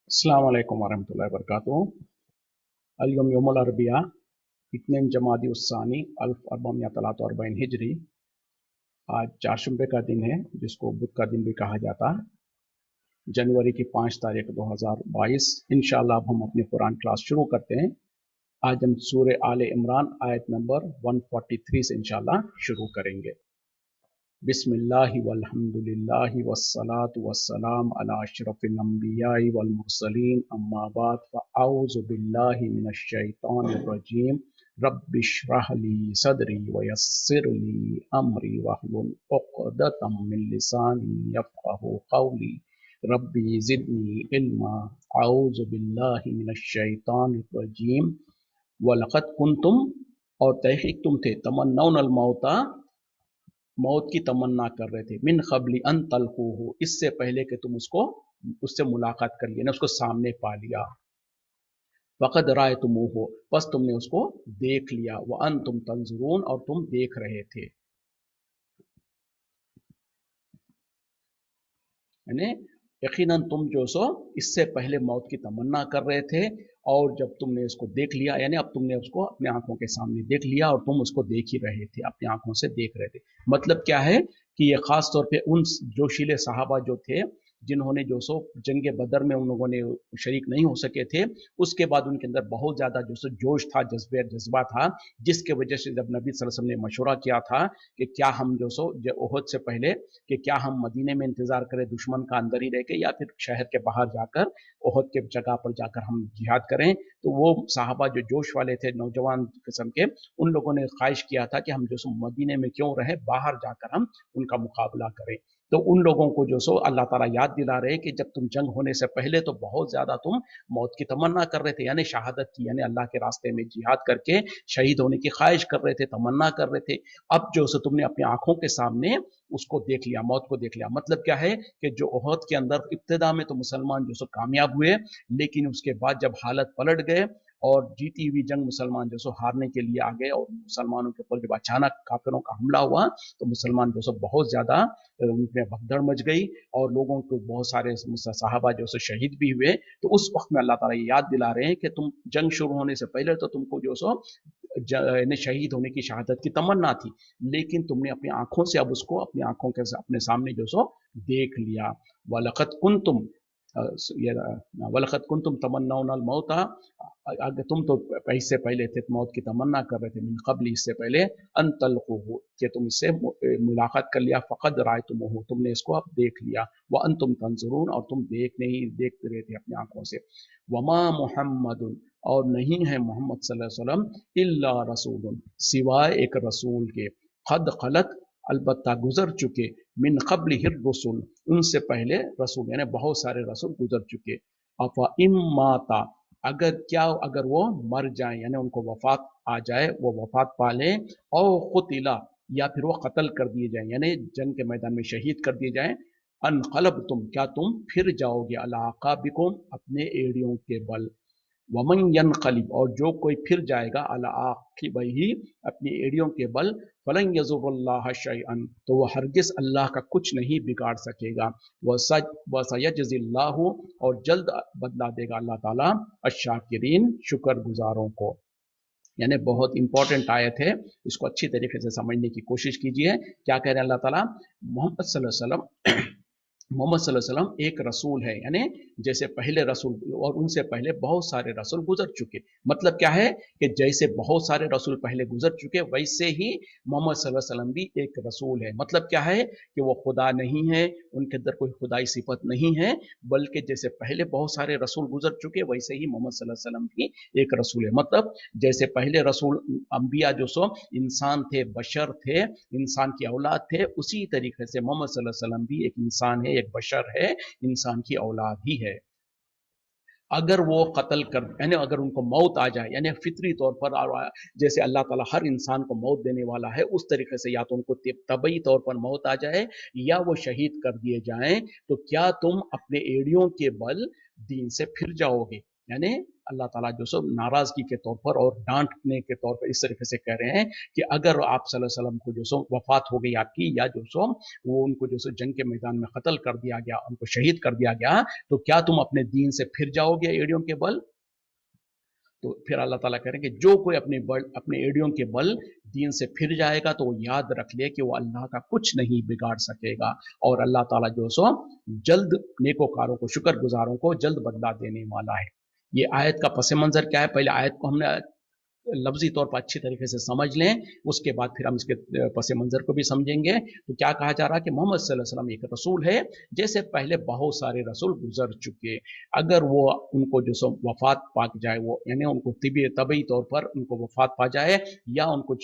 अस्सलाम वालेकुम वरहमतुल्लाहि वबरकातुहू। अल-यौम यौमुल अरबिया इत्नीन जमादी उस्सानी 1443 हिजरी। आज चारशंबे का दिन है, जिसको बुध का दिन भी कहा जाता है। जनवरी की 5 तारीख 2022। इंशाअल्लाह अब हम अपनी कुरान क्लास शुरू करते हैं। आज हम सूरे आले इमरान आयत नंबर 143 से इंशाअल्लाह शुरू करेंगे। बिस्मिल्लाहि वल्हम्दुलिल्लाहि वस्सलातु वस्सलाम अला अशरफिल अंबियाई वल मुरसलीन अम्मा बाद फअऊज़ु बिल्लाहि मिनश शैतानिर रजीम रब्बिश्रह ली सदरी वयस्सिर ली अमरी वहलुल उक़दतम मिन लिसानी यफ़क़हू क़ौली रब्बी ज़िदनी इल्मा अऊज़ु बिल्लाहि मिनश शैतानिर रजीम वलक़द कुंतुम, और तहक़ीक़ तुम थे, तमन्नौनल मौता, मौत की तमन्ना कर रहे थे, मिन क़ब्लि अन तल्क़ूहु, इससे पहले कि तुम उससे मुलाकात कर लिया, उसको सामने पा लिया। फ़क़द रायतुमूहु, बस तुमने उसको देख लिया। व अंतुम तंज़ुरून, और तुम देख रहे थे। यानी यकीनन तुम जो सो इससे पहले मौत की तमन्ना कर रहे थे, और जब तुमने इसको देख लिया, यानी अब तुमने उसको अपनी आंखों के सामने देख लिया, और तुम उसको देख ही रहे थे, अपनी आंखों से देख रहे थे। मतलब क्या है कि ये खास तौर पे उन जोशीले सहाबा जो थे, जिन्होंने जो सो जंग बदर में उन लोगों ने शरीक नहीं हो सके थे, उसके बाद उनके अंदर बहुत ज्यादा जो सो जोश था, जज्बा था, जिसके वजह से जब नबी सल्लल्लाहु अलैहि वसल्लम ने मशवरा किया था कि क्या हम जो सो ओहद से पहले कि क्या हम मदीने में इंतजार करें दुश्मन का अंदर ही रह के, या फिर शहर के बाहर जाकर ओहद के जगह पर जाकर हम जिहाद करें। तो वो सहाबा जो जोश वाले थे, नौजवान किस्म के, उन लोगों ने ख्वाहिश किया था कि हम जो सो मदीने में क्यों रहे, बाहर जाकर हम उनका मुकाबला करें। तो उन लोगों को जो सो अल्लाह ताला याद दिला रहे कि जब तुम जंग होने से पहले तो बहुत ज्यादा तुम मौत की तमन्ना कर रहे थे, यानी शहादत की, यानी अल्लाह के रास्ते में जिहाद करके शहीद होने की ख्वाहिश कर रहे थे, तमन्ना कर रहे थे। अब जो सो तुमने अपनी आंखों के सामने उसको देख लिया, मौत को देख लिया। मतलब क्या है कि जो ओहद के अंदर इब्तिदा में तो मुसलमान जो सो कामयाब हुए, लेकिन उसके बाद जब हालत पलट गए और जीती हुई जंग मुसलमान जो सो हारने के लिए आ गए, और मुसलमानों के ऊपर जब अचानक काफिरों का हमला हुआ, तो मुसलमान जो सो बहुत ज्यादा उनमें भगदड़ मच गई, और लोगों को बहुत सारे सहाबा जो सो शहीद भी हुए। तो उस वक्त में अल्लाह ताला ये याद दिला रहे हैं कि तुम जंग शुरू होने से पहले तो तुमको जो सो शहीद होने की शहादत की तमन्ना थी, लेकिन तुमने अपनी आंखों से अब उसको अपनी आंखों के अपने सामने जो सो देख लिया। वलक़द कुंतुम, वलक़द कुंतुम तमन्नौनल मौता, अगर तुम तो इससे पहले थे मौत की तमन्ना कर रहे थे, मिन क़ब्ल, इससे पहले, अन तल्क़ूहु, कि तुम इससे मुलाकात कर लिया। फ़क़द रायतुमूहु, तुमने इसको अब देख लिया। व अंतुम तंज़ुरून, और तुम देखते रहे थे अपनी आंखों से। वमा मुहम्मदुन, और नहीं है मोहम्मद सल्लल्लाहु अलैहि वसल्लम, इल्ला रसूलुन, सिवाय एक रसूल के, क़द ख़लत, अलबत्ता गुजर चुके, मिन क़ब्ल हिर रसूल, उनसे पहले रसूल, यानी बहुत सारे रसूल गुजर चुके। अफ़ा इम्माता, अगर वो मर जाए, यानी उनको वफात आ जाए, वो वफात पा लें, और क़ुतिला, या फिर वो कत्ल कर दिए जाए, यानी जंग के मैदान में शहीद कर दिए जाए, अनक़लब तुम, क्या तुम फिर जाओगे, अला अक़ाबिकुम, अपने एड़ियों के बल। वमन यनक़लिब, और जो कोई फिर जाएगा, अला आक़िबैही, अपनी एड़ियों के बल, फलन यज़ुरुल्लाह शैअन, तो वह हरगिज़ अल्लाह का कुछ नहीं बिगाड़ सकेगा। वसयजज़िल्लाहु, और जल्द बदला देगा अल्लाह ताला, अश्शाकिरीन, शुक्रगुजारों को। यानी बहुत इंपॉर्टेंट आयत है, इसको अच्छी तरीके से समझने की कोशिश कीजिए। क्या कह रहे हैं अल्लाह ताला? मोहम्मद सल्लल्लाहु अलैहि वसल्लम, मोहम्मद सल्लल्लाहु अलैहि वसल्लम एक रसूल है, यानी जैसे पहले रसूल और उनसे पहले बहुत सारे रसूल गुजर चुके। मतलब क्या है कि जैसे बहुत सारे रसूल पहले गुजर चुके, वैसे ही मोहम्मद सल्लल्लाहु अलैहि वसल्लम भी एक रसूल है। मतलब क्या है कि वो खुदा नहीं है, उनके अंदर कोई खुदाई सिफत नहीं है, बल्कि जैसे पहले बहुत सारे रसूल गुजर चुके, वैसे ही मोहम्मद सल्लल्लाहु अलैहि वसल्लम भी एक रसूल है। मतलब जैसे पहले रसूल अंबिया जो सो इंसान थे, बशर थे, इंसान की औलाद थे, उसी तरीके से मोहम्मद सल्लल्लाहु अलैहि वसल्लम भी एक इंसान है, एक बशर है, इंसान की औलाद ही है। अगर वो कत्ल कर, यानी अगर उनको मौत आ जाए, यानी फितरी तौर पर, जैसे अल्लाह ताला हर इंसान को मौत देने वाला है, उस तरीके से या तो उनको तबई तौर पर मौत आ जाए, या वो शहीद कर दिए जाएं, तो क्या तुम अपने एड़ियों के बल दीन से फिर जाओगे? यानी अल्लाह ताला जो सो नाराज़गी के तौर पर और डांटने के तौर पर इस तरीके से कह रहे हैं कि अगर आप सल्लल्लाहु अलैहि वसल्लम को जो सो वफात हो गई आपकी, या जो सो वो उनको जो सो जंग के मैदान में कत्ल कर दिया गया, उनको शहीद कर दिया गया, तो क्या तुम अपने दीन से फिर जाओगे एड़ियों के बल? तो फिर अल्लाह ताला कह रहे हैं कि जो कोई अपने एड़ियों के बल दीन से फिर जाएगा तो वो याद रख ले कि वो अल्लाह का कुछ नहीं बिगाड़ सकेगा, और अल्लाह ताला जो सो जल्द नेकोकारों को, शुक्रगुजारों को जल्द बदला देने वाला है। ये आयत का पस मंजर क्या है, पहले आयत को हमने लफ्जी तौर पर अच्छी तरीके से समझ लें, उसके बाद फिर हम इसके पस मंजर को भी समझेंगे। तो क्या कहा जा रहा है कि मोहम्मद सल्लल्लाहु अलैहि वसल्लम एक रसूल है, जैसे पहले बहुत सारे रसूल गुजर चुके, अगर वो उनको जो सो वफात पा जाए, वो यानी उनको तबी तौर पर उनको वफात पा जाए या उनको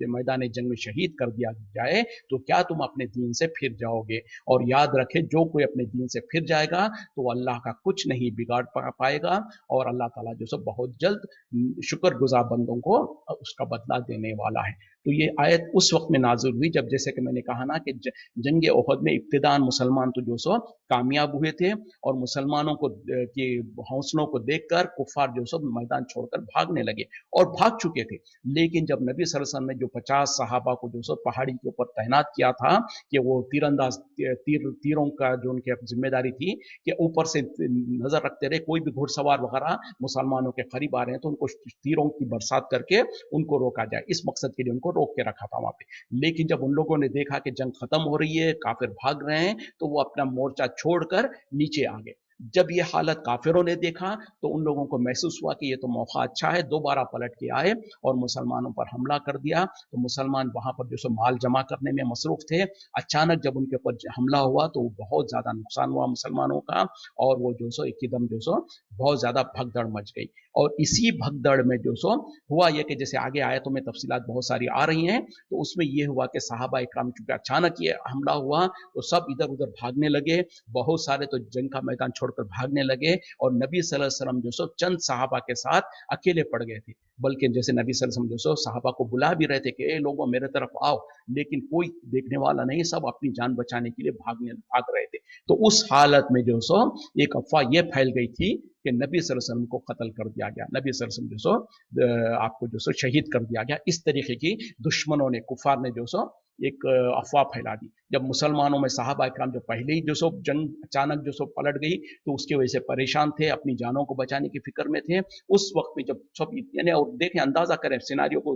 मैदान जंग में शहीद कर दिया जाए, तो क्या तुम अपने दीन से फिर जाओगे? और याद रखें, जो कोई अपने दीन से फिर जाएगा तो अल्लाह का कुछ नहीं बिगाड़ पाएगा, और अल्लाह ताला जो सो बहुत जल्द शुक्रगुजार बंदों को उसका बदला देने वाला है। तो ये आयत उस वक्त में नाज़िल हुई जब, जैसे कि मैंने कहा ना, कि जंग ओहद में इब्तिदान मुसलमान तो जो सो कामयाब हुए थे, और मुसलमानों को के हौसलों को देखकर कुफार जो सो मैदान छोड़कर भागने लगे, और भाग चुके थे। लेकिन जब नबी सल्लल्लाहु अलैहि वसल्लम ने जो 50 सहाबा को जो सो पहाड़ी के ऊपर तैनात किया था कि वो तीरंदाज तीरों का जो उनकी जिम्मेदारी थी कि ऊपर से नजर रखते रहे, कोई भी घुड़सवार वगैरह मुसलमानों के करीब आ रहे हैं तो उनको तीरों की बरसात करके उनको रोका जाए, इस मकसद के लिए उनको रोक के रखा था वहां पे। लेकिन जब उन लोगों ने देखा कि जंग खत्म हो रही है, काफिर भाग रहे हैं, तो वो अपना मोर्चा छोड़कर नीचे आ गए। जब ये हालत काफिरों ने देखा तो उन लोगों को महसूस हुआ कि ये तो मौका अच्छा है, दोबारा पलट के आए और मुसलमानों पर हमला कर दिया। तो मुसलमान वहां पर जो सो माल जमा करने में मसरूफ थे, अचानक जब उनके ऊपर हमला हुआ तो बहुत ज्यादा नुकसान हुआ मुसलमानों का, और वो जो सो एकदम जो सो बहुत ज्यादा भगदड़ मच गई। और इसी भगदड़ में जो सो हुआ ये कि जैसे आगे आयतों में तफसीलात बहुत सारी आ रही हैं, तो उसमें ये हुआ कि सहाबा इकराम, चूंकि अचानक ये हमला हुआ तो सब इधर उधर भागने लगे, बहुत सारे तो जंग का मैदान छोड़कर भागने लगे, और नबी सल्लल्लाहु अलैहि वसल्लम जो सो चंद सहाबा के साथ अकेले पड़ गए थे। बल्कि जैसे नबी सल्लल्लाहु अलैहि वसल्लम जो सो सहाबा को बुला भी रहे थे कि ए लोगों मेरे तरफ आओ, लेकिन कोई देखने वाला नहीं, सब अपनी जान बचाने के लिए भाग रहे थे। तो उस हालत में जो सो एक अफवाह ये फैल गई थी कि नबी सल्लल्लाहु अलैहि वसल्लम को कत्ल कर दिया गया, नबी सल्लल्लाहु अलैहि वसल्लम जो सो आपको जो सो शहीद कर दिया गया। इस तरीके की दुश्मनों ने, कुफार ने जो सो एक अफवाह फैला दी। जब मुसलमानों में सहाबा इकराम जो पहले ही जो सो जंग अचानक जो सो पलट गई, तो उसकी वजह से परेशान थे, अपनी जानों को बचाने की फिक्र में थे। उस वक्त में जब सब, यानी और देखें, अंदाजा करें, सिनारियो को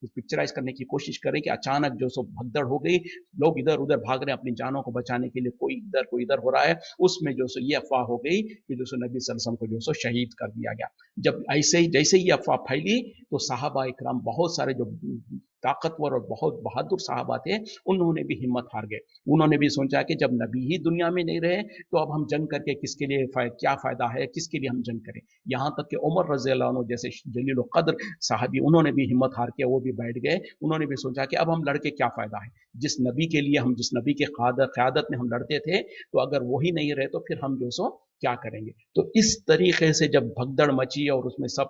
पिक्चराइज करने की कोशिश करें कि अचानक जो सो भगदड़ हो गई, लोग इधर उधर भाग रहे हैं अपनी जानों को बचाने के लिए, कोई इधर हो रहा है, उसमें जो सो ये अफवाह हो गई कि जो सो नबी सल्लल्लाहु अलैहि वसल्लम को जो सो शहीद कर दिया गया। जब ऐसे ही जैसे ही अफवाह फैली तो सहाबा इकराम, बहुत सारे जो ताकतवर और बहुत बहादुर सहाबा थे, उन्होंने भी हिम्मत हार गए। उन्होंने भी सोचा कि जब नबी ही दुनिया में नहीं रहे तो अब हम जंग करके किसके लिए क्या फायदा है, किसके लिए हम जंग करें। यहाँ तक कि उमर रज़ी अल्लाह अन्हु जैसे जलील कद्र साहबी, उन्होंने भी हिम्मत हार के वो भी बैठ गए। उन्होंने भी सोचा कि अब हम लड़के क्या फायदा है, जिस नबी के लिए हम, जिस नबी के क़यादत में हम लड़ते थे, तो अगर वही नहीं रहे तो फिर हम जो सो क्या करेंगे। तो इस तरीके से जब भगदड़ मची और उसमें सब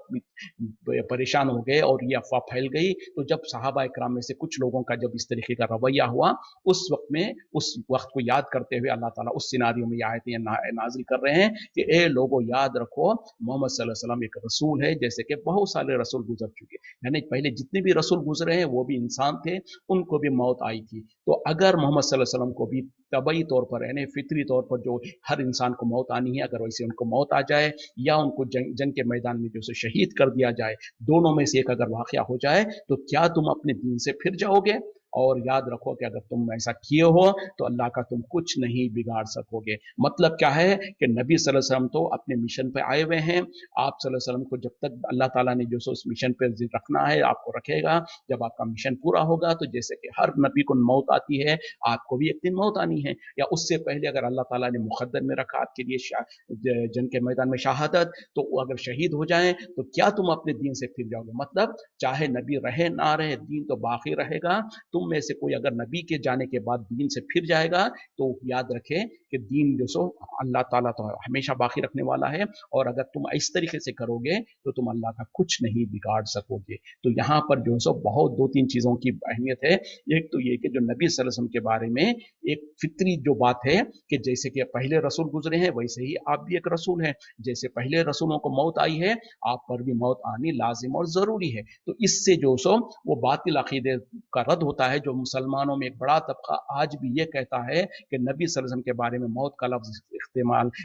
परेशान हो गए और ये अफवाह फैल गई, तो जब सहाबा इकराम में से कुछ लोगों का जब इस तरीके का रवैया हुआ, उस वक्त में, उस वक्त को याद करते हुए अल्लाह ताला उस सिनारियों में आयतें नाजिल कर रहे हैं कि ए लोगों याद रखो, मोहम्मद सल्लल्लाहु अलैहि वसल्लम एक रसूल है, जैसे कि बहुत सारे रसूल गुजर चुके, यानी पहले जितने भी रसूल गुजरे हैं वो भी इंसान थे, उनको भी मौत आई थी। तो अगर मोहम्मद सल्लल्लाहु अलैहि वसल्लम को भी तबई तौर पर, यानी फितरी तौर पर जो हर इंसान को मौत आनी है, अगर वैसे उनको मौत आ जाए या उनको जंग के मैदान में जो शहीद कर दिया जाए, दोनों में से एक अगर वाकया हो जाए, तो क्या तुम अपने दीन से फिर जाओगे? और याद रखो कि अगर तुम ऐसा किए हो तो अल्लाह का तुम कुछ नहीं बिगाड़ सकोगे। मतलब क्या है कि नबी सल्लल्लाहु अलैहि वसल्लम तो अपने मिशन पे आए हुए हैं, आप सल्लल्लाहु अलैहि वसल्लम को जब तक अल्लाह ताला ने जो सो उस मिशन पे रखना है, आपको रखेगा। जब आपका मिशन पूरा होगा तो जैसे कि हर नबी को मौत आती है, आपको भी एक दिन मौत आनी है, या उससे पहले अगर अल्लाह ताला ने मुकद्दर में रखा आपके लिए जंग के मैदान में शहादत, तो अगर शहीद हो जाएं तो क्या तुम अपने दीन से फिर जाओगे? मतलब चाहे नबी रहे ना रहे, दीन तो बाकी रहेगा, तुम तुम में से कोई अगर नबी के जाने के बाद दीन से फिर जाएगा तो याद रखे कि दीन जो सो अल्लाह ताला तो हमेशा बाकी रखने वाला है, और अगर तुम इस तरीके से करोगे तो तुम अल्लाह का कुछ नहीं बिगाड़ सकोगे। तो यहाँ पर जो सो बहुत दो तीन चीज़ों की अहमियत है। एक तो ये कि जो नबी सल्लल्लाहु अलैहि वसल्लम के बारे में एक फितरी जो बात है कि जैसे कि पहले रसूल गुजरे हैं वैसे ही आप भी एक रसूल हैं, जैसे पहले रसूलों को मौत आई है आप पर भी मौत आनी लाजिम और ज़रूरी है। तो इससे जो सो वो बातिल अकीदे का रद्द होता है। जो मुसलमानों में एक बड़ा तबका आज भी ये कहता है कि नबी सल्लल्लाहु अलैहि वसल्लम के बारे में मौत का लफ्ज़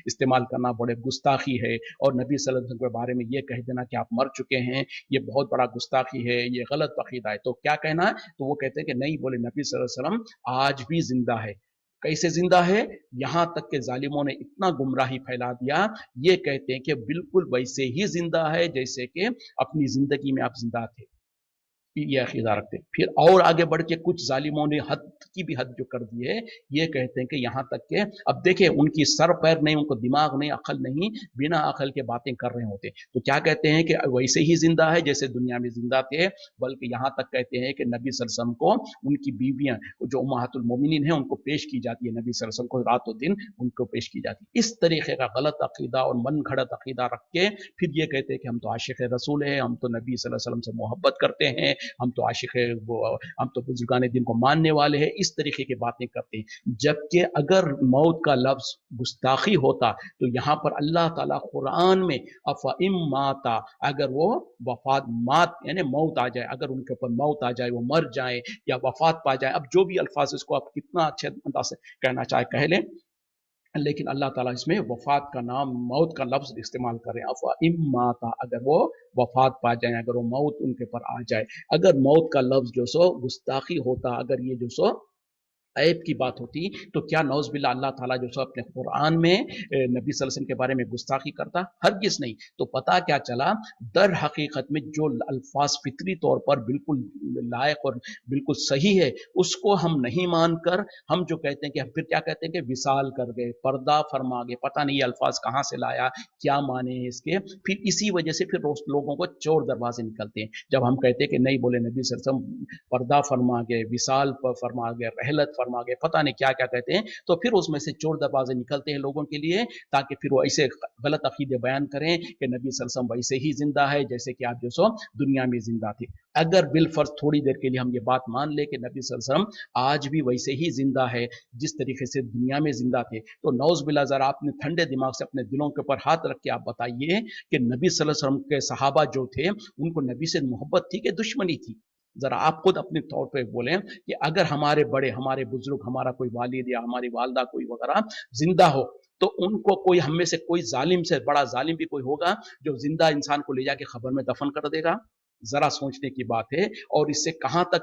इस्तेमाल करना बड़े गुस्ताखी है, और नबी सल्लल्लाहु अलैहि वसल्लम के बारे में ये कह देना कि आप मर चुके हैं, ये बहुत बड़ा गुस्ताखी है, ये गलत अकीदा है। तो क्या कहना है? तो वो कहते हैं कि नहीं, बोले नबी सल्लल्लाहु अलैहि वसल्लम आज भी जिंदा है। कैसे जिंदा है? यहां तक के जालिमों ने इतना गुमराही फैला दिया, ये कहते हैं कि बिल्कुल वैसे ही जिंदा है जैसे कि अपनी जिंदगी में आप जिंदा थे, ये अकीदा रखते हैं। फिर और आगे बढ़ के कुछ जालिमों ने हद की भी हद जो कर दी है, ये कहते हैं कि यहाँ तक के अब देखें उनकी सर पैर नहीं, उनको दिमाग नहीं, अकल नहीं, बिना अकल के बातें कर रहे होते। तो क्या कहते हैं कि वैसे ही जिंदा है जैसे दुनिया में जिंदा थे, बल्कि यहाँ तक कहते हैं कि नबी सल्लल्लाहु अलैहि वसल्लम को उनकी बीवियां जो उम्महातुल मोमिनीन है उनको पेश की जाती है, नबी सल्लल्लाहु अलैहि वसल्लम को रातों दिन उनको पेश की जाती है। इस तरीके का गलत अकीदा और मन घड़त अकीदा रख के फिर ये कहते हैं कि हम तो आशिक रसूल हैं, हम तो नबी सल्लल्लाहु अलैहि वसल्लम से मोहब्बत करते हैं, हम तो आशिक है, वो हम तो बुजुर्गान दिन को मानने वाले हैं, इस तरीके की बातें करते हैं। जबकि अगर मौत का लफ्ज गुस्ताखी होता तो यहाँ पर अल्लाह ताला कुरान में अफ़इम माता, अगर वो वफात मात यानी मौत आ जाए, अगर उनके ऊपर मौत आ जाए, वो मर जाए या वफात पा जाए, अब जो भी अल्फाज इसको आप कितना अच्छे अंदाज से कहना चाहे कह लें, लेकिन अल्लाह ताला इसमें वफात का नाम मौत का लफ्ज इस्तेमाल करें। अफवा इम्माता, अगर वो वफात पा जाए, अगर वो मौत उनके पर आ जाए। अगर मौत का लफ्ज जो सो गुस्ताखी होता, अगर ये जो सो ऐब की बात होती, तो क्या नौज़ बिल्लाह अल्लाह ताला जो सो अपने कुरान में नबी सल्लल्लाहु अलैहि वसल्लम के बारे में गुस्ताखी करता? हरगिज़ नहीं। तो पता क्या चला, दर हकीकत में जो अल्फाज फितरी तौर पर बिल्कुल लायक और बिल्कुल सही है, उसको हम नहीं मानकर हम जो कहते हैं कि हम फिर क्या कहते हैं कि विसाल कर गए, पर्दा फरमा गए, पता नहीं ये अल्फाज कहाँ से लाया, क्या माने हैं इसके। फिर इसी वजह से फिर लोगों को चोर दरवाजे निकलते हैं। जब हम कहते हैं कि नहीं, बोले नबी सल्लल्लाहु अलैहि वसल्लम पर्दा फरमा गए, विसाल फरमा गए, रहलत फरमा गए, पता नहीं क्या क्या कहते हैं, तो फिर उसमें से चोर दरवाजे निकलते हैं लोगों के लिए, ताकि फिर वो ऐसे गलत अकीदे बयान करें कि नबी सल्लल्लाहु अलैहि वसल्लम वैसे ही जिंदा है जैसे कि आप जो सो दुनिया में जिंदा थे। अगर बिलफर्ज थोड़ी देर के लिए हम ये बात मान ले कि नबी सल्लल्लाहु अलैहि वसल्लम आज भी वैसे ही जिंदा है जिस तरीके से दुनिया में जिंदा थे, तो नौज बिल्ला जरा आपने ठंडे दिमाग से अपने दिलों के ऊपर हाथ रख के आप बताइए कि नबी सल्लल्लाहु अलैहि वसल्लम के सहाबा जो थे उनको नबी से मोहब्बत थी कि दुश्मनी थी? जरा आप खुद अपने तौर पे बोलें कि अगर हमारे बड़े, हमारे बुजुर्ग, हमारा कोई वालिद या हमारी वालदा कोई वगैरह जिंदा हो, तो उनको कोई हम में से कोई जालिम से बड़ा जालिम भी कोई होगा जो जिंदा इंसान को ले जाके खबर में दफन कर देगा? जरा सोचने की बात है। और इससे कहां तक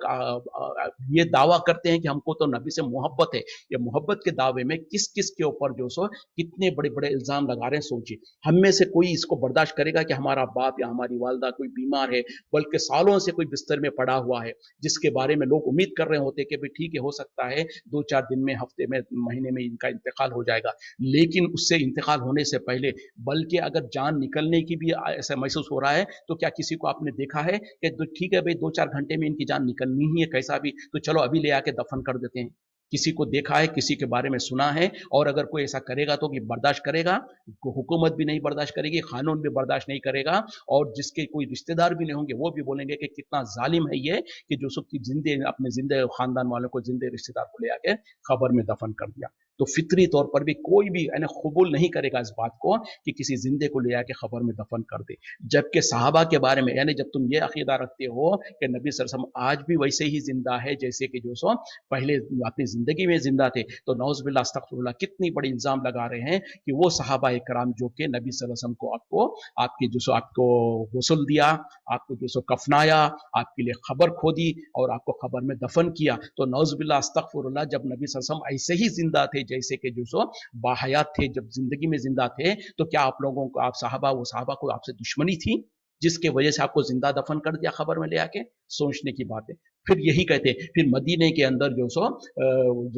ये दावा करते हैं कि हमको तो नबी से मोहब्बत है। ये मोहब्बत के दावे में किस किस के ऊपर जो सो कितने बड़े बड़े इल्जाम लगा रहे हैं, सोचिए। हम में से कोई इसको बर्दाश्त करेगा कि हमारा बाप या हमारी वालदा कोई बीमार है, बल्कि सालों से कोई बिस्तर में पड़ा हुआ है, जिसके बारे में लोग उम्मीद कर रहे होते कि भाई ठीक है, हो सकता है 2-4 दिन में, हफ्ते में, महीने में इनका इंतकाल हो जाएगा। लेकिन उससे इंतकाल होने से पहले, बल्कि अगर जान निकलने की भी ऐसा महसूस हो रहा है, तो क्या किसी को आपने देखा है कि ठीक है भाई 2-4 घंटे में इनकी जान निकलनी ही है कैसा भी, तो चलो अभी ले आके दफन कर देते हैं? किसी को देखा है, किसी के बारे में सुना है? और अगर कोई ऐसा करेगा तो कि बर्दाश्त करेगा? हुकूमत भी नहीं बर्दाश्त करेगी, कानून भी बर्दाश्त नहीं करेगा, और जिसके कोई रिश्तेदार भी नहीं होंगे वो भी बोलेंगे कि कितना जालिम है ये कि जो सबकी जिंदे अपने जिंदे खानदान वालों को, जिंदे रिश्तेदार को ले आके खबर में दफन कर दिया। तो फितरी तौर पर भी कोई भी यानी कबूल नहीं करेगा इस बात को कि किसी जिंदे को ले आके खबर में दफन कर दे। जबकि सहाबा के बारे में, यानी जब तुम ये अकीदा रखते हो कि नबी सल्लल्लाहु अलैहि वसल्लम आज भी वैसे ही जिंदा है जैसे कि जो सो पहले अपनी जिंदगी में जिंदा थे, तो नौज़ बिल्लाह अस्तगफिरुल्लाह कितनी बड़ी इल्जाम लगा रहे हैं कि वो सहाबा इकराम जो कि नबी सल्लल्लाहु अलैहि वसल्लम को आपकी जो सो आपको गुस्ल दिया, आपको जो सो कफनाया, आपके लिए खबर खोदी और आपको खबर में दफन किया, तो नौज़ बिल्लाह अस्तगफिरुल्लाह जब नबी सल्लल्लाहु अलैहि वसल्लम ऐसे ही जिंदा थे जैसे कि जो सो बाहयात थे, जब जिंदगी में जिंदा थे, तो क्या आप लोगों को, आप साहबा, वो साहबा को आपसे दुश्मनी थी जिसके वजह से आपको जिंदा दफन कर दिया खबर में ले आके? सोचने की बात है। फिर यही कहते हैं, फिर मदीने के अंदर जो सो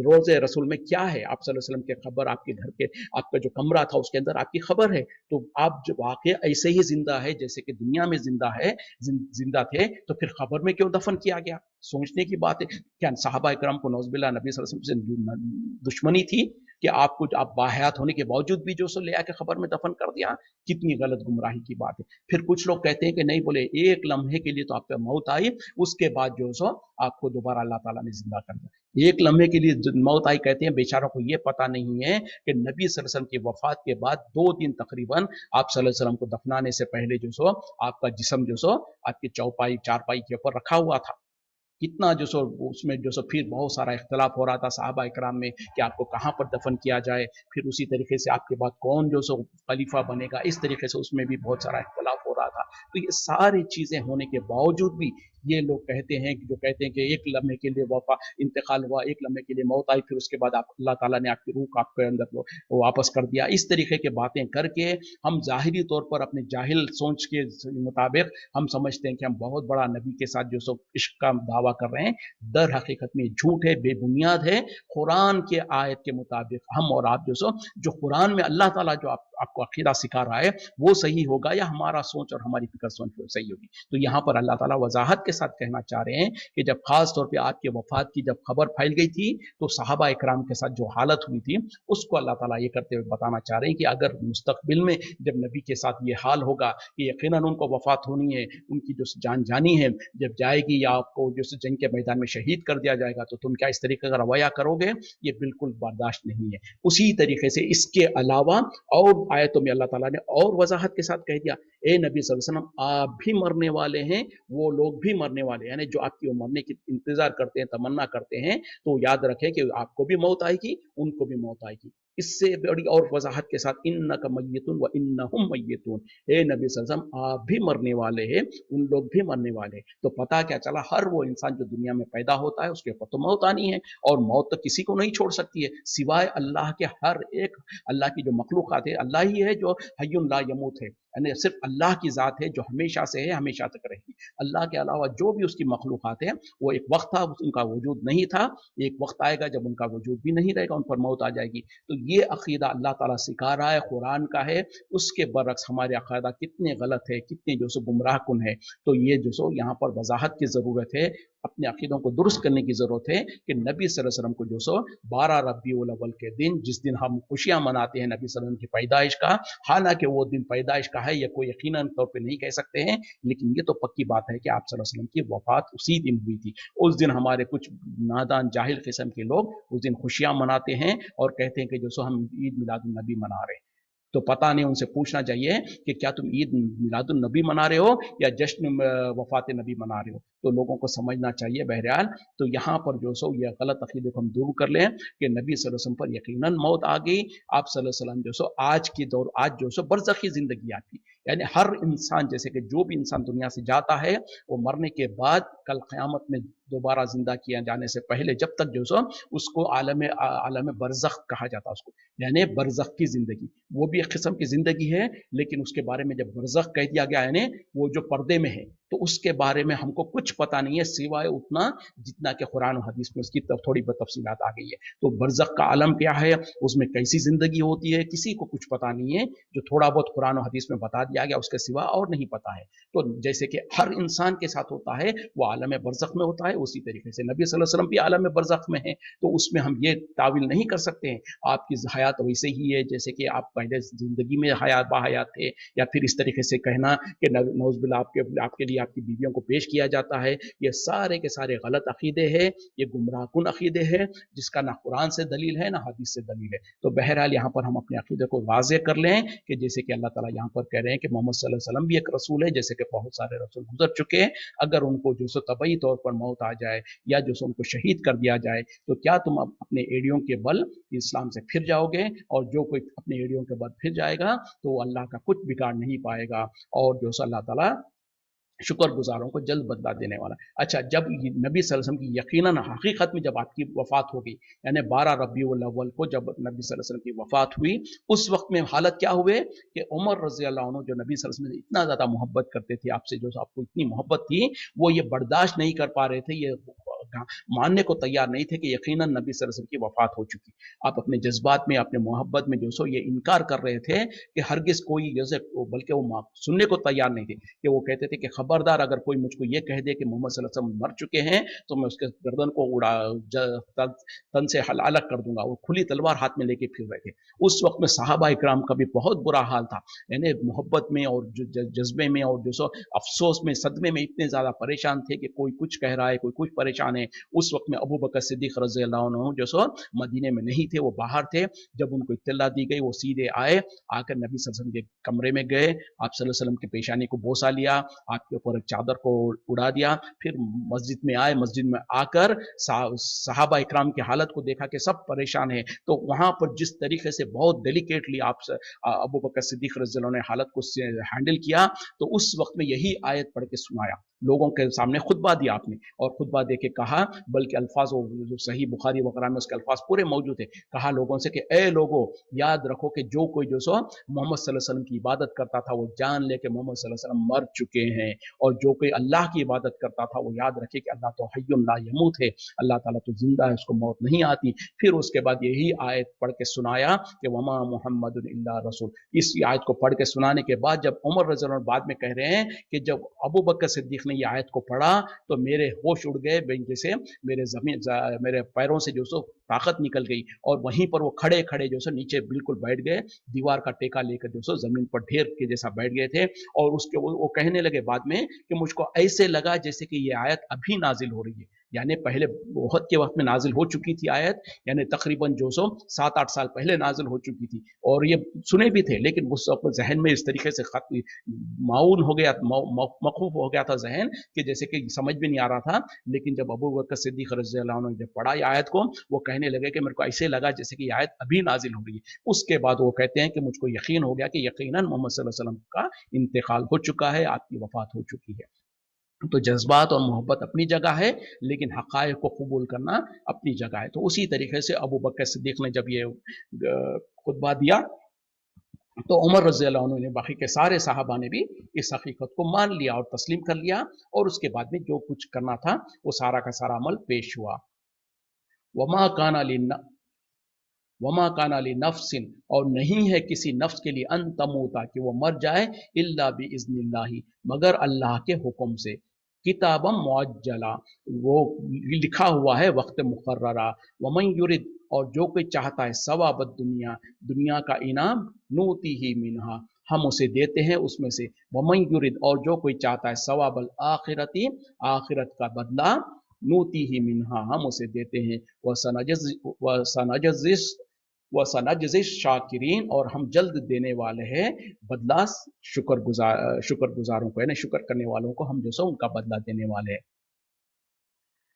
रोज़े रसूल में क्या है, आप सल्लल्लाहु अलैहि वसल्लम के खबर, आपके घर के, आपका जो कमरा था उसके अंदर आपकी खबर है, तो आप जो वाकई ऐसे ही जिंदा है जैसे कि दुनिया में जिंदा है, जिंदा थे, तो फिर खबर में क्यों दफन किया गया? सोचने की बात है। क्या सहाबा इकराम को नौज़ुबिल्लाह नबी सल्लल्लाहु अलैहि वसल्लम से दुश्मनी थी कि आपको, आप बाहयात होने के बावजूद भी जो सो ले आके खबर में दफन कर दिया? कितनी गलत गुमराही की बात है। फिर कुछ लोग कहते हैं कि नहीं, बोले एक लम्हे के लिए तो आप पे मौत आई, उसके बाद जो सो आपको दोबारा अल्लाह ताला ने जिंदा कर दिया। एक लम्हे के लिए मौत आई, कहते हैं बेचारों को ये पता नहीं है कि नबी सल्लल्लाहु अलैहि वसल्लम की वफात के बाद 2 दिन तकरीबन आप सल्लल्लाहु अलैहि वसल्लम को दफनाने से पहले जो सो आपका जिस्म जो सो आपकी चौपाई चारपाई के ऊपर रखा हुआ था। कितना जो सो उसमें जो सो फिर बहुत सारा इख्तलाफ हो रहा था सहाबा इकराम में कि आपको कहाँ पर दफन किया जाए, फिर उसी तरीके से आपके बाद कौन जो सो खलीफा बनेगा, इस तरीके से उसमें भी बहुत सारा इख्तलाफ हो रहा था। तो ये सारी चीज़ें होने के बावजूद भी ये लोग कहते हैं, जो कहते हैं कि एक लम्हे के लिए वफा इंतकाल हुआ, एक लम्हे के लिए मौत आई, फिर उसके बाद आप अल्लाह ताला ने आपकी रूह आपके अंदर वो वापस कर दिया। इस तरीके की बातें करके हम ज़ाहिरी तौर पर अपने जाहिल सोच के मुताबिक हम समझते हैं कि हम बहुत बड़ा नबी के साथ जो सो इश्क का दावा कर रहे हैं। दर हकीकत में झूठ है, बेबुनियाद है। कुरान के आयत के मुताबिक हम और आप जो कुरान में अल्लाह ताला जो आपको अकीदा सिखा रहा है वो सही होगा, या हमारा सोच और हमारी फिक्र सोच सही होगी? तो यहाँ पर अल्लाह ताला वजाहत के साथ कहना चाह रहे हैं कि जब खास तौर पे आपके वफात की जब खबर फैल गई थी, तो सहाबा इकराम के साथ जो हालत हुई थी उसको अल्लाह ताला ये करते हुए बताना चाह रहे हैं कि अगर मुस्तकबिल में जब नबी के साथ ये हाल होगा कि यकीनन उनको वफात होनी है, उनकी जो जान जानी है जब जाएगी, या आपको जो जंग के मैदान में शहीद कर दिया जाएगा, तो तुम क्या इस तरीके का रवैया करोगे? ये बिल्कुल बर्दाश्त नहीं है। उसी तरीके से इसके अलावा और आयतों में अल्लाह ताला ने और वजाहत के साथ कह दिया, ए नबी सल्लल्लाहु अलैहि वसल्लम, आप भी मरने वाले हैं, वो लोग भी मरने वाले हैं। यानी जो आपकी मरने की इंतजार करते हैं, तमन्ना करते हैं, तो याद रखें कि आपको भी मौत आएगी, उनको भी मौत आएगी। इससे बड़ी और वजाहत के साथ इन्नका मय्यतुन व इन्नहुम मय्यतून, ए नबी सल्लल्लाहु अलैहि वसल्लम, आप भी मरने वाले हैं, उन लोग भी मरने वाले हैं। तो पता क्या चला, हर वो इंसान जो दुनिया में पैदा होता है उसके ऊपर तो मौत आनी है, और मौत तो किसी को नहीं छोड़ सकती है सिवाय अल्लाह के। हर एक अल्लाह की जो मखलूक़ात है, अल्लाह ही है जो हय्युन ला यमूत है, यानी सिर्फ अल्लाह की ज़ात है जो हमेशा से है, हमेशा तक रहेगी। अल्लाह के अलावा जो भी उसकी मखलूक़ात है, वो एक वक्त था उनका वजूद नहीं था, एक वक्त आएगा जब उनका वजूद भी नहीं रहेगा, उन पर मौत आ जाएगी। तो ये अक़ीदा अल्लाह ताला सिखा रहा है, कुरान का है, उसके बरअक्स हमारे अक़ीदा कितने गलत है, कितने जो सो गुमराह कुन है। तो ये जो सो यहाँ पर वजाहत की ज़रूरत है, अपने अक़ीदों को दुरुस्त करने की ज़रूरत है कि नबी सल्लल्लाहु अलैहि वसल्लम को जो सो 12 रबीउल अव्वल के दिन, जिस दिन हम खुशियाँ मनाते हैं नबी सल्लल्लाहु अलैहि वसल्लम की पैदाइश का, हालांकि वो दिन पैदाइश का है ये कोई यकीनन तौर पे नहीं कह सकते हैं, लेकिन ये तो पक्की बात है कि आप सल्लल्लाहु अलैहि वसल्लम की वफात उसी दिन हुई थी। उस दिन हमारे कुछ नादान जाहिल किस्म के लोग उस दिन खुशियाँ मनाते हैं और कहते हैं कि जो सो हम ईद मिलादुन नबी मना रहे हैं। तो पता नहीं, उनसे पूछना चाहिए कि क्या तुम ईद मिलादुन नबी मना रहे हो या जश्न वफात नबी मना रहे हो? तो लोगों को समझना चाहिए। बहरहाल, तो यहाँ पर जो सो ये गलत अकीदे को हम दूर कर लें कि नबी सल्लल्लाहु अलैहि वसल्लम पर यकीनन मौत आ गई। आप सल्लल्लाहु अलैहि वसल्लम जो सो आज की दौर, आज जो सो बरज़खी ज़िंदगी आपकी, यानी हर इंसान, जैसे कि जो भी इंसान दुनिया से जाता है वो मरने के बाद कल क़यामत में दोबारा जिंदा किया जाने से पहले जब तक जो सो उसको आलम बरज़ख कहा जाता है उसको, यानी बरज़ख की ज़िंदगी। वो भी एक किस्म की ज़िंदगी है, लेकिन उसके बारे में जब बरज़ख कह दिया गया है यानी वो जो पर्दे में है, तो उसके बारे में हमको कुछ पता नहीं है सिवाय उतना जितना कि कुरान और हदीस में उसकी थोड़ी बहुत तफसीलात आ गई है। तो बरज़ख का आलम क्या है, उसमें कैसी ज़िंदगी होती है, किसी को कुछ पता नहीं है। जो थोड़ा बहुत कुरान और हदीस में बता दिया गया उसके सिवा और नहीं पता है। तो जैसे कि हर इंसान के साथ होता है, वो आलम बरज़ख में होता है, उसी तरीके से नबी सल्लल्लाहु अलैहि वसल्लम भी आलम बरज़ख में है। तो उसमें हम ये तावील नहीं कर सकते हैं आपकी हयात वैसे ही है जैसे कि आप पहले ज़िंदगी में हयात बाहयात थे, या फिर इस तरीके से कहना कि नौज़ुबिल्लाह आपके लिए आपकी बीवियों को पेश किया जाता है। ये सारे के सारे गलत अकीदे हैं, ये गुमराहकुन अकीदे हैं, जिसका ना कुरान से दलील है ना हदीस से दलील है। तो बहरहाल यहाँ पर हम अपने अकीदे को वाज़ेह कर लें कि जैसे कि अल्लाह ताला यहाँ पर कह रहे हैं कि मोहम्मद सल्लल्लाहु अलैहि वसल्लम भी एक रसूल है, जैसे कि बहुत सारे रसूल गुजर चुके हैं। अगर उनको जो सो तबई तौर पर मौत आ जाए या जो सो उनको शहीद कर दिया जाए, तो क्या तुम अपने एड़ियों के बल इस्लाम से फिर जाओगे? और जो कोई अपने एड़ियों के बल फिर जाएगा तो अल्लाह का कुछ बिगाड़ नहीं पाएगा। और जो सो अल्लाह ताला शुक्र गुजारों को जल्द बदला देने वाला। अच्छा, जब नबी सल्लल्लाहु अलैहि वसल्लम की यकीनन हकीकत में जब आपकी वफात हो गई, यानी 12 रबीउल अव्वल को जब नबी सल्लल्लाहु अलैहि वसल्लम की वफात हुई, उस वक्त में हालत क्या हुए कि उमर रजी अल्लाह अन्हु, जो नबी सल्लल्लाहु अलैहि वसल्लम से इतना ज्यादा मोहब्बत करते थे आपसे, जो आपको इतनी मोहब्बत थी, वो ये बर्दाश्त नहीं कर पा रहे थे, ये मानने को तैयार नहीं थे कि यकीनन नबी सल्लल्लाहु अलैहि वसल्लम की वफात हो चुकी। आप अपने जज्बात में, अपने मोहब्बत में जो सो ये इनकार कर रहे थे कि हरगिज कोई जैसे, बल्कि वो सुनने को तैयार नहीं थे, कि वो कहते थे कि खबरदार अगर कोई मुझको ये कह दे कि मोहम्मद सल्लल्लाहु अलैहि वसल्लम मर चुके हैं, तो मैं उसके गर्दन को तन से अलग कर दूंगा। वो खुली तलवार हाथ में लेके फिर रहे थे। उस वक्त में सहाबा इकराम का भी बहुत बुरा हाल था, यानी मोहब्बत में और जज्बे में और जो सो अफसोस में, सदमे में इतने ज्यादा परेशान थे कि कोई कुछ कह रहा है, कोई कुछ परेशान है। उस वक्त में अबू बकर सिद्दीक रज़ी अल्लाह अन्हु जो सो मदीने में नहीं थे, वो बाहर थे। जब उनको इत्तला दी गई, वो सीधे आए, आकर नबी सल्लल्लाहु अलैहि वसल्लम के कमरे में गए, आप सल्लल्लाहु अलैहि वसल्लम की पेशानी को बोसा लिया, आपके ऊपर एक चादर को उड़ा दिया, फिर मस्जिद में आए। मस्जिद में आकर सहाबा इकराम की हालत को देखा कि सब परेशान है, तो वहां पर जिस तरीके से बहुत डेलिकेटली आप अबू बकर सिद्दीक रज़ी अल्लाह अन्हु ने हालत को हैंडल किया, तो उस वक्त में यही आयत पढ़ के सुनाया, लोगों के सामने खुतबा दिया आपने, और खुतबा दे के कहा, बल्कि अल्फाज जो सही बुखारी वगैरह में उसके अल्फाज पूरे मौजूद है, कहा लोगों से कि ए लोगों, याद रखो कि जो कोई जो सो मोहम्मद सल्लल्लाहु अलैहि वसल्लम की इबादत करता था, वो जान ले कि मोहम्मद सल्लल्लाहु अलैहि वसल्लम मर चुके हैं, और जो कोई अल्लाह की इबादत करता था, वो याद रखे कि अल्लाह तो हय्युन ला यमूत है, अल्लाह ताला तो जिंदा है, उसको मौत नहीं आती। फिर उसके बाद यही आयत पढ़ के सुनाया कि वमा मुहम्मदुन इल्ला रसूल। इस आयत को पढ़ के सुनाने के बाद जब उमर रज़ी अल्लाह अन्हु बाद में कह रहे हैं कि जब अबू बकर सिद्दीक ने ये आयत को पढ़ा, तो मेरे होश उड़ गए, जैसे मेरे पैरों से जो सो ताकत निकल गई, और वहीं पर वो खड़े खड़े जो सो नीचे बिल्कुल बैठ गए, दीवार का टेका लेकर जो सो जमीन पर ढेर के जैसा बैठ गए थे। और उसके वो कहने लगे बाद में कि मुझको ऐसे लगा जैसे कि ये आयत अभी नाजिल हो रही है, यानी पहले बहुत के वक्त में नाजिल हो चुकी थी आयत, यानी तकरीबन जो सो 7-8 साल पहले नाजिल हो चुकी थी, और ये सुने भी थे, लेकिन उस वक्त जहन में इस तरीके से माउन हो गया, मखूफ हो गया था जहन, कि जैसे कि समझ भी नहीं आ रहा था। लेकिन जब अबू बकर सिद्दीक रज़ी अल्लाह अन्हु ने जब पढ़ा आयत को, वो कहने लगे कि मेरे को ऐसे लगा जैसे कि आयत अभी नाजिल हो रही है। उसके बाद वो कहते हैं कि मुझको यकीन हो गया कि यकीनन मोहम्मद सल्लल्लाहु अलैहि वसल्लम का इंतकाल हो चुका है, आपकी वफात हो चुकी है। तो जज्बात और मोहब्बत अपनी जगह है, लेकिन हक़ाइक़ को कबूल करना अपनी जगह है। तो उसी तरीके से अबू बकर सिद्दीक ने जब ये खुतबा दिया, तो उमर रज़ी अल्लाह अन्हु ने, बाकी के सारे सहाबा ने भी इस हकीकत को मान लिया और तस्लीम कर लिया, और उसके बाद में जो कुछ करना था वो सारा का सारा अमल पेश हुआ। वमा काना लिन वमा काना ली नफ्सिन, और नहीं है किसी नफ्स के लिए, अन तमूता, कि वो मर जाए, इल्ला बि इज़्निल्लाहि, मगर अल्लाह के हुक्म से, किताबम मुअज्जला, वो लिखा हुआ है वक्त मुकर्ररा, वमन युरिद, और जो कोई चाहता है, सवाबत दुनिया, दुनिया का इनाम, नूती ही मिनहा, हम उसे देते हैं उसमें से, वमन युरिद, और जो कोई चाहता है, सवाबल आखिरती, आखिरत का बदला, नूती ही मिनहा, हम उसे देते हैं, वह सनजज़िश शाकिरीन, और हम जल्द देने वाले हैं बदला शुक्र गुजारों को, यानी शुक्र करने वालों को हम जो सो उनका बदला देने वाले हैं।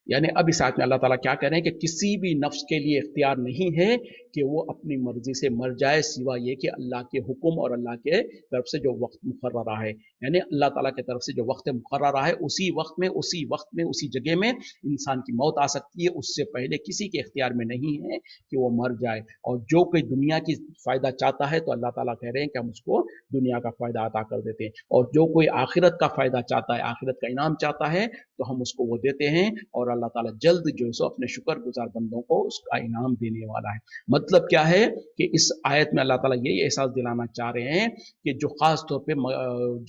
यानी अब इस आयत में अल्लाह ताला क्या कह रहे हैं कि किसी भी नफ्स के लिए इख्तियार नहीं है कि वो अपनी मर्जी से मर जाए, सिवा ये कि अल्लाह के हुक्म और अल्लाह के तरफ से जो वक्त मुकर्ररा है, यानी अल्लाह ताला की तरफ से जो वक्त मुकर्ररा है, उसी वक्त में उसी जगह में इंसान की मौत आ सकती है। उससे पहले किसी के इख्तियार में नहीं है कि वो मर जाए। और जो कोई दुनिया की फ़ायदा चाहता है, तो अल्लाह ताला कह रहे हैं कि हम उसको दुनिया का फ़ायदा अता कर देते हैं, और जो कोई आखिरत का फ़ायदा चाहता है, आखिरत का इनाम चाहता है, तो हम उसको वो देते हैं, और अल्लाह ताला जल्द जो है सो अपने शुक्रगुजार बंदों को उसका इनाम देने वाला है। मतलब क्या है कि इस आयत में अल्लाह ताला यही एहसास दिलाना चाह रहे हैं कि जो खास तौर पे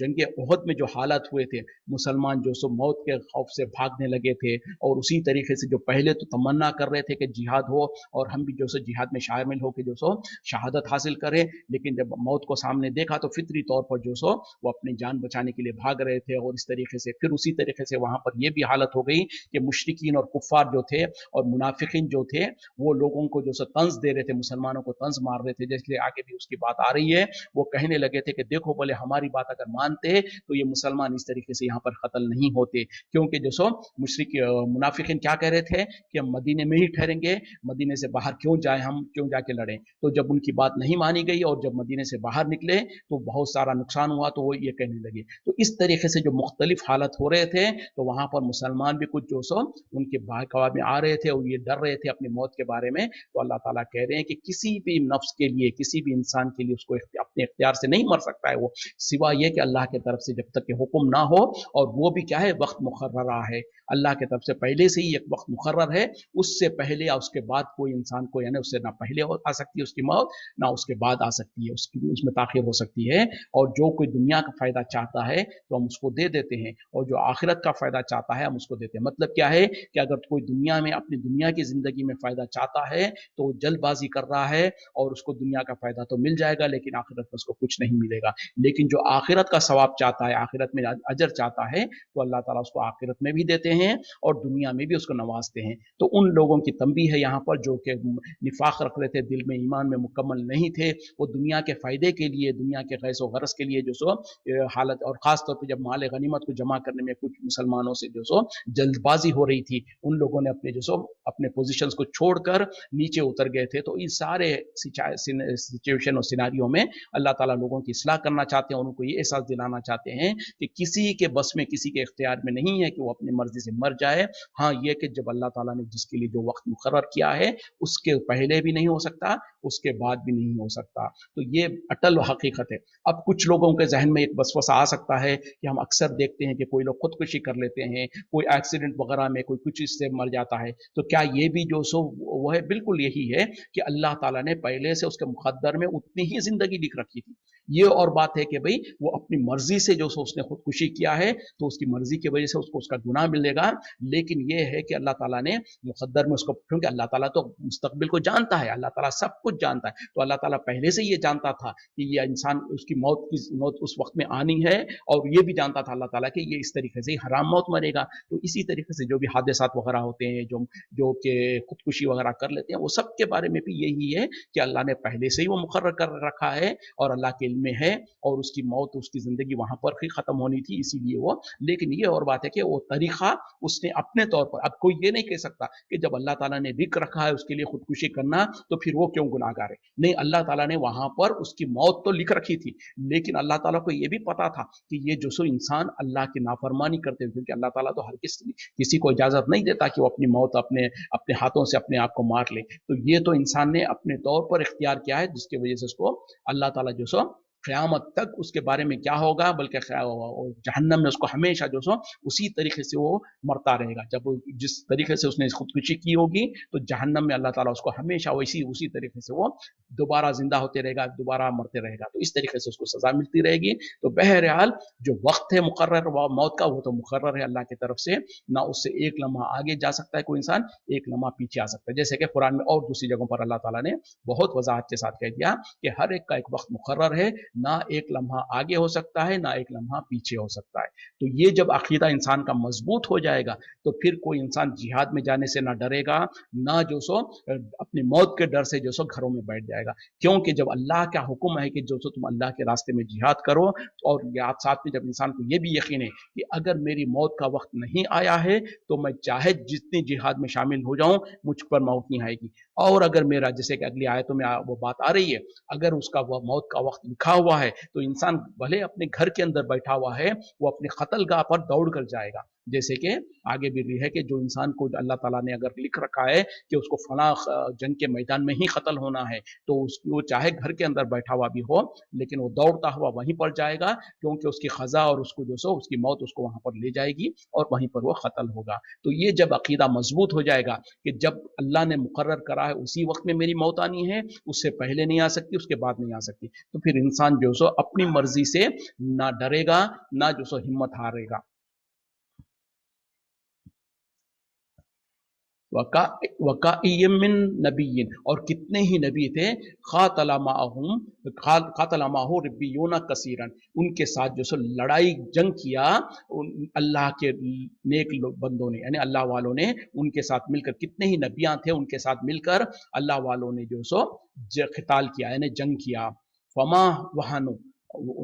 जंग उहद में जो हालात हुए थे, मुसलमान जो सो मौत के खौफ से भागने लगे थे, और उसी तरीके से जो पहले तो तमन्ना कर रहे थे कि जिहाद हो और हम भी जो सो जिहाद में शामिल होकर जो सो शहादत हासिल करें, लेकिन जब मौत को सामने देखा तो फितरी तौर पर जो सो वो अपनी जान बचाने के लिए भाग रहे थे, और इस तरीके से फिर उसी तरीके से वहां पर यह भी हालत हो गई कि मुशरिकीन और कुफ़ार जो थे और मुनाफिकीन जो थे, वो लोगों को जो तंज दे रहे थे, मुसलमानों को तंज मार रहे थे, जैसे आगे भी उसकी बात आ रही है। वो कहने लगे थे कि देखो बोले हमारी बात अगर मानते तो ये मुसलमान इस तरीके से यहाँ पर कत्ल नहीं होते, क्योंकि जो सो मुशरिक मुनाफिकीन क्या कह रहे थे कि हम मदीने में ही ठहरेंगे, मदीने से बाहर क्यों जाए, हम क्यों जाके लड़ें। तो जब उनकी बात नहीं मानी गई और जब मदीने से बाहर निकले तो बहुत सारा नुकसान हुआ, तो वो ये कहने लगे। तो इस तरीके से जो मुख्तलिफ हालत हो रहे थे, तो वहां पर मुसलमान भी कुछ जो सो उनके बहकावा में आ रहे थे और ये डर रहे थे अपनी मौत के बारे में। तो अल्लाह ताला कह रहे हैं कि किसी भी नफ्स के लिए, किसी भी इंसान के लिए उसको अपने इख्तियार से नहीं मर सकता है वो, सिवा ये कि अल्लाह की तरफ से जब तक कि हुक्म ना हो, और वो भी क्या है, वक्त मुकर्ररा है, अल्लाह की तरफ से पहले से ही एक वक्त मुकर्रर है, उससे पहले या उसके बाद कोई इंसान को, यानी उससे ना पहले आ सकती है उसकी मौत, ना उसके बाद आ सकती है, उसकी उसमें ताखिर हो सकती है। और जो कोई दुनिया का फायदा चाहता है तो हम उसको दे देते हैं, और जो आखिरत का फायदा चाहता है हम उसको देते हैं। मतलब क्या है कि अगर कोई दुनिया में अपनी दुनिया की जिंदगी में फायदा चाहता है तो जल्दबाजी कर रहा है, और उसको दुनिया का फायदा तो मिल जाएगा लेकिन आखिरत में उसको कुछ नहीं मिलेगा। लेकिन जो आखिरत का सवाब चाहता है, आखिरत में अजर चाहता है, तो अल्लाह ताला उसको आखिरत में भी देते हैं और दुनिया में भी उसको नवाजते हैं। तो उन लोगों की तंबीह है यहाँ पर जो कि निफाक रख रहे थे, दिल में ईमान में मुकम्मल नहीं थे, वो दुनिया के फायदे के लिए, दुनिया के गैस व गरज के लिए जो सो हालत, और खास तौर पर जब माल गनीमत को जमा करने में कुछ मुसलमानों से जो सो जल्दबाजी हो रही थी, उन लोगों ने अपने जो सो अपने पोजीशंस को छोड़कर नीचे उतर गए थे। तो इस सारे सिचुएशन और सिनारियों में अल्लाह ताला लोगों की इस्लाह करना चाहते हैं और उनको ये एहसास दिलाना चाहते हैं कि किसी के बस में, किसी के इख्तियार में नहीं है कि वो अपनी मर्जी से मर जाए। हाँ, ये कि जब अल्लाह ताला ने जिसके लिए जो वक्त मुकर्रर किया है, उसके पहले भी नहीं हो सकता, उसके बाद भी नहीं हो सकता। तो ये अटल हकीकत है। अब कुछ लोगों के जहन में एक वसवसा आ सकता है कि हम अक्सर देखते हैं कि कोई लोग खुदकुशी कर लेते हैं, कोई एक्सीडेंट वगैरह में कोई कुछ इससे मर जाता है, तो क्या ये भी जो सो वो है? बिल्कुल यही है कि अल्लाह ताला ने पहले से उसके मुकद्दर में उतनी ही जिंदगी लिख रखी थी। ये और बात है कि भाई वो अपनी मर्जी से जो सो उसने खुदकुशी किया है, तो उसकी मर्जी की वजह से उसको उसका गुनाह मिलेगा। लेकिन ये है कि अल्लाह ताला ने मुकद्दर में उसको, क्योंकि अल्लाह ताला तो मुस्तकबिल को जानता है, अल्लाह ताला सब कुछ जानता है, तो अल्लाह ताला पहले से ये जानता था कि ये इंसान, उसकी मौत उस वक्त में आनी है, और ये भी जानता था अल्लाह ताला कि ये इस तरीके से हराम मौत मरेगा। तो इसी तरीके से जो भी हादसात वगैरह होते हैं, जो जो कि खुदकुशी वगैरह कर लेते हैं, वो सब के बारे में भी यही है कि अल्लाह ने पहले से ही वो मुकर्रर कर रखा है और अल्लाह के इल्म में है, और उसकी मौत, उसकी जिंदगी वहां पर ही खत्म होनी थी, इसीलिए वो। लेकिन ये और बात है कि वो तरीका उसने अपने तौर पर, अब कोई ये नहीं कह सकता कि जब अल्लाह ताला ने लिख रखा है उसके लिए खुदकुशी करना, तो फिर वो क्यों गुनाहगार है। नहीं, अल्लाह ताला ने वहां पर उसकी मौत तो लिख रखी थी, लेकिन अल्लाह ताला को ये भी पता था कि ये जो सो इंसान अल्लाह की नाफरमानी करते हैं, क्योंकि अल्लाह ताला तो हर किसी को इजाजत नहीं देता कि वो अपनी मौत अपने अपने हाथों से अपने आप को मार ले। तो ये तो इंसान ने अपने तौर पर इख्तियार किया है, जिसकी वजह से उसको अल्लाह ताला जो सो क़यामत तक उसके बारे में क्या होगा, बल्कि जहन्नम में उसको हमेशा जो सो उसी तरीके से वो मरता रहेगा। जब जिस तरीके से उसने खुदकुशी की होगी, तो जहन्नम में अल्लाह ताला उसको हमेशा वैसी उसी तरीके से वो दोबारा जिंदा होते रहेगा, दोबारा मरते रहेगा। तो इस तरीके से उसको सजा मिलती रहेगी। तो बहरहाल जो वक्त है मुकर्रर मौत का, वो तो मुकर्रर है अल्लाह की तरफ से, ना उससे एक लम्हा आगे जा सकता है कोई इंसान, एक लम्हा पीछे आ सकता है। जैसे कि कुरान में और दूसरी जगहों पर अल्लाह ताला ने बहुत वजाहत के साथ कह दिया कि हर एक का एक वक्त मुकर्रर है, ना एक लम्हा आगे हो सकता है, ना एक लम्हा पीछे हो सकता है। तो ये जब अकीदा इंसान का मजबूत हो जाएगा, तो फिर कोई इंसान जिहाद में जाने से ना डरेगा, ना जो सो अपनी मौत के डर से जो सो घरों में बैठ जाएगा। क्योंकि जब अल्लाह का हुक्म है कि जो सो तुम अल्लाह के रास्ते में जिहाद करो, और साथ में जब इंसान को ये भी यकीन है कि अगर मेरी मौत का वक्त नहीं आया है, तो मैं चाहे जितनी जिहाद में शामिल हो जाऊं, मुझ पर मौत नहीं आएगी। और अगर मेरा, जैसे कि अगली आयतों में वो बात आ रही है, अगर उसका वह मौत का वक्त लिखा हुआ है, तो इंसान भले अपने घर के अंदर बैठा हुआ है, वो अपने कत्लगाह पर दौड़ कर जाएगा। जैसे कि आगे भी है कि जो इंसान को अल्लाह ताला ने अगर लिख रखा है कि उसको फला जंग के मैदान में ही कत्ल होना है, तो वो चाहे घर के अंदर बैठा हुआ भी हो, लेकिन वो दौड़ता हुआ वहीं पर जाएगा, क्योंकि उसकी खजा और उसको जो सो उसकी मौत उसको वहां पर ले जाएगी और वहीं पर वो कत्ल होगा। तो ये जब अकीदा मजबूत हो जाएगा कि जब अल्लाह ने मुकर्रर करा है उसी वक्त में मेरी मौत आनी है, उससे पहले नहीं आ सकती, उसके बाद नहीं आ सकती, तो फिर इंसान जो सो अपनी मर्जी से ना डरेगा, ना जो सो हिम्मत हारेगा। वकाइय्यम मिन नबिय्यिन, और कितने ही नबी थे, खातला माहू रिब्बियूना कसीरन, उनके साथ जो सो लड़ाई जंग किया अल्लाह के नेक बंदों ने, यानी अल्लाह वालों ने उनके साथ मिलकर, कितने ही नबियां थे उनके साथ मिलकर अल्लाह वालों ने जो सो खिताल किया, यानी जंग किया। फमा वहानु,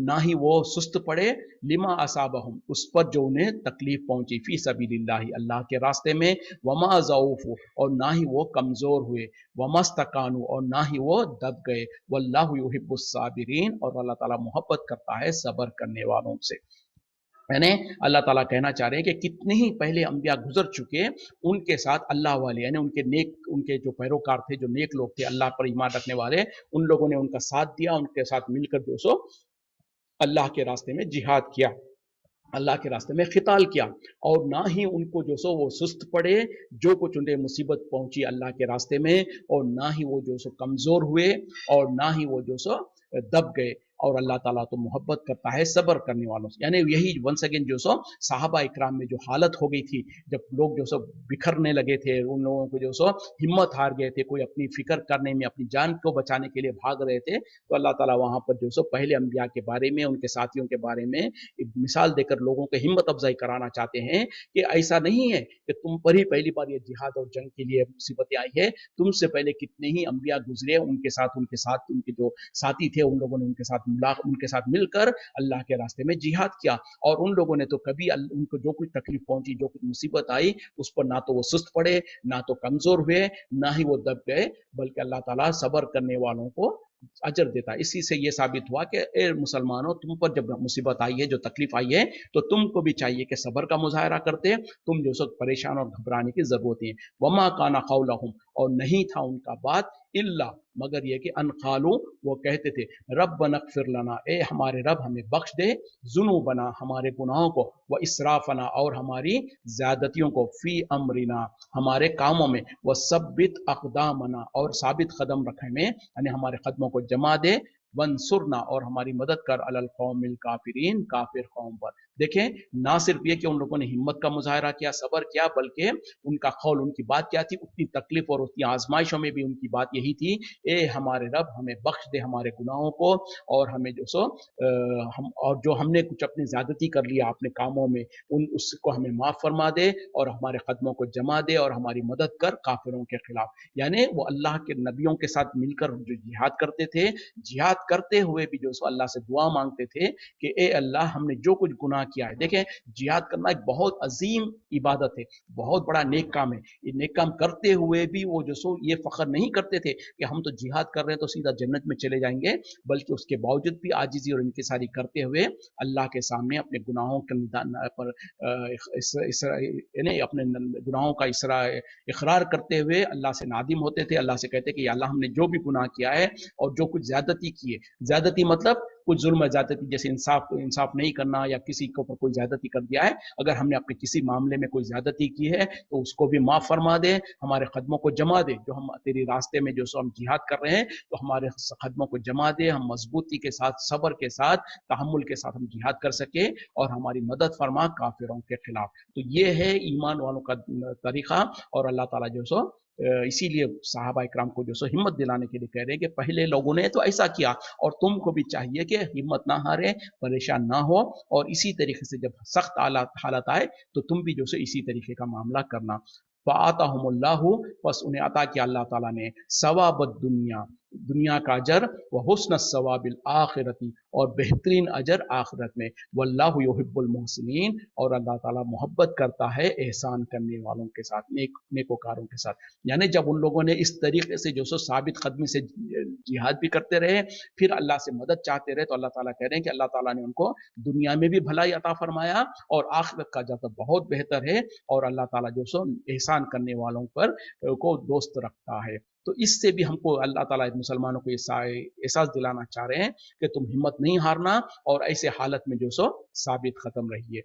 ना ही वो सुस्त पड़े, लिमा असाबहुम, उस पर जो उन्हें तकलीफ पहुंची, फी सबीलिल्लाहि, अल्लाह के रास्ते में, वमा ज़ऊफु, और ना ही वो कमजोर हुए, वमस्तकानु, और ना ही वो दब गए, वल्लाहु युहिब्बुस साबिरीन, और अल्लाह ताला मोहब्बत करता है सब्र करने वालों से। यानी अल्लाह ताला कहना चाह रहे हैं कि कितने ही पहले अंबिया गुजर चुके, उनके साथ अल्लाह वाले, यानी उनके नेक, उनके जो पैरोकार थे, जो नेक लोग थे, अल्लाह पर ईमान रखने वाले, उन लोगों ने उनका साथ दिया, उनके साथ मिलकर जो सो अल्लाह के रास्ते में जिहाद किया, अल्लाह के रास्ते में खिताल किया, और ना ही उनको जो सो वो सुस्त पड़े, जो कुछ उन्हें मुसीबत पहुंची अल्लाह के रास्ते में, और ना ही वो जो सो कमजोर हुए, और ना ही वो जो सो दब गए, और अल्लाह ताला तो मोहब्बत करता है सब्र करने वालों से। यानी यही वंस अगेन जो सो साहबा इकराम में जो हालत हो गई थी, जब लोग जो सो बिखरने लगे थे, उन लोगों को जो सो हिम्मत हार गए थे, कोई अपनी फिक्र करने में, अपनी जान को बचाने के लिए भाग रहे थे, तो अल्लाह ताला वहां पर जो सो पहले अंबिया के बारे में, उनके साथियों के बारे में एक मिसाल देकर लोगों को हिम्मत अफजाई कराना चाहते हैं कि ऐसा नहीं है कि तुम पर ही पहली बार ये जिहाद और जंग के लिए मुसीबतें आई है, तुमसे पहले कितने ही अंबिया गुजरे, उनके साथ उनके जो साथी थे, उन लोगों ने उनके साथ मिलकर अल्लाह के रास्ते में जिहाद किया, और उन लोगों ने तो कभी उनको जो कुछ तकलीफ पहुंची, जो कुछ मुसीबत आई, उस पर ना तो वो सुस्त पड़े, ना तो कमजोर हुए, ना ही वो दब गए, बल्कि अल्लाह ताला सब्र करने वालों को अजर देता है। इसी से ये साबित हुआ कि ए मुसलमानों, तुम पर जब मुसीबत आई है, जो तकलीफ आई है, तो तुमको भी चाहिए कि सब्र का मुजाहरा करते, तुम जो सब परेशान और घबराने की जरूरत है। वमा काना कौलहुम, और नहीं था उनका बात, इल्ला, मगर ये कि अनकालू, वो कहते थे, रब नगफिर लना, ए हमारे रब हमें बख्श दे, जुनूबना, हमारे गुनाहों को, व इसराफना, और हमारी ज्यादतियों को, फी अमरिना, हमारे कामों में, व सब्बित अकदामना, और साबित कदम रखने में, यानी हमारे कदमों को जमा दे, वंसुरना, और हमारी मदद कर, अलल कौमिल काफिरीन, काफिर कौम पर। देखें, ना सिर्फ ये कि उन लोगों ने हिम्मत का मुजाहरा किया, सब्र किया, बल्कि उनका कौल, उनकी बात क्या थी, उतनी तकलीफ और उतनी आजमाइशों में भी उनकी बात यही थी, ए हमारे रब हमें बख्श दे हमारे गुनाहों को, और हमें जो सो हम, और जो हमने कुछ अपनी ज्यादती कर लिया अपने कामों में, उन उसको हमें माफ फरमा दे, और हमारे कदमों को जमा दे, और हमारी मदद कर काफिरों के खिलाफ। यानी वो अल्लाह के नबियों के साथ मिलकर जो जिहाद करते थे, जिहाद करते हुए भी जो सो अल्लाह से दुआ मांगते थे कि ए अल्लाह, हमने जो कुछ गुनाह किया है। देखें, जिहाद करना एक बहुत अजीम इबादत है, बहुत बड़ा नेक काम है। ये नेक काम करते हुए भी वो जो सो ये फख्र नहीं करते थे कि हम तो जिहाद कर रहे हैं तो सीधा जन्नत में चले जाएंगे, बल्कि उसके बावजूद भी आजिजी और इनकिसारी करते हुए अल्लाह के सामने अपने गुनाहों के निदान पर अपने गुनाहों का इकरार करते हुए अल्लाह से नादिम होते थे, अल्लाह से कहते कि या अल्लाह, हमने जो भी गुनाह किया है, और जो कुछ ज्यादती की है, ज्यादती मतलब कुछ जुल्म ज्यादती, जैसे इंसाफ नहीं करना, या किसी के ऊपर कोई ज्यादती कर दिया है, अगर हमने अपने किसी मामले में कोई ज्यादती की है, तो उसको भी माफ फरमा दे, हमारे कदमों को जमा दे, जो हम तेरे रास्ते में जो सो हम जिहाद कर रहे हैं, तो हमारे कदमों को जमा दे, हम मजबूती के साथ, सब्र के साथ, तहम्मुल के साथ हम जिहाद कर सके, और हमारी मदद फरमा काफिरों के खिलाफ। तो ये है ईमान वालों का तरीका, और अल्लाह ताला जो सो इसीलिए साहबा इकराम को जो सो हिम्मत दिलाने के लिए कह रहे हैं कि पहले लोगों ने तो ऐसा किया, और तुमको भी चाहिए कि हिम्मत ना हारे, परेशान ना हो, और इसी तरीके से जब सख्त हालत आए, तो तुम भी जो सो इसी तरीके का मामला करना। फ़ाताहुमुल्लाहु, बस उन्हें अता किया अल्लाह ताला ने, सवाबद दुनिया, दुनिया का अजर, व हुस्न सवाबिल आखिरती, और बेहतरीन अजर आखिरत में, वल्लाहु युहिब्बुल मुहसिनीन, और अल्लाह ताला मोहब्बत करता है एहसान करने वालों के साथ, नेकोकारों के साथ। यानी जब उन लोगों ने इस तरीके से जो सो साबित कदमी से जिहाद भी करते रहे, फिर अल्लाह से मदद चाहते रहे, तो अल्लाह ताला कह रहे हैं कि अल्लाह ताला ने उनको दुनिया में भी भलाई अता फरमाया, और आखिरत का अजर बहुत बेहतर है, और अल्लाह ताला जो सो एहसान करने वालों पर को दोस्त रखता है। तो इससे भी हमको अल्लाह ताला मुसलमानों को एहसास दिलाना चाह रहे हैं कि तुम हिम्मत नहीं हारना, और ऐसे हालत में जो सो साबित खत्म रहिए।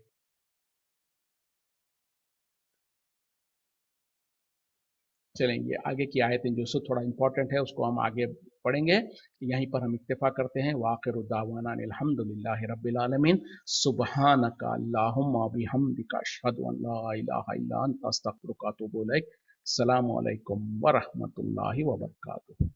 चलेंगे आगे की आयतें जो सो थोड़ा इंपॉर्टेंट है, उसको हम आगे पढ़ेंगे। यहीं पर हम इत्तेफा करते हैं। वाखिर दावाना अल्हम्दुलिल्लाहि रब्बिल आलमीन। सुब्हानका अल्लाहुम्मा बिहम्दिका अशहदु अन ला इलाहा इल्ला अंता अस्तगफिरुका व अतूबु इलैक। अस्सलामु अलैकुम व रहमतुल्लाहि व बरकातुहू।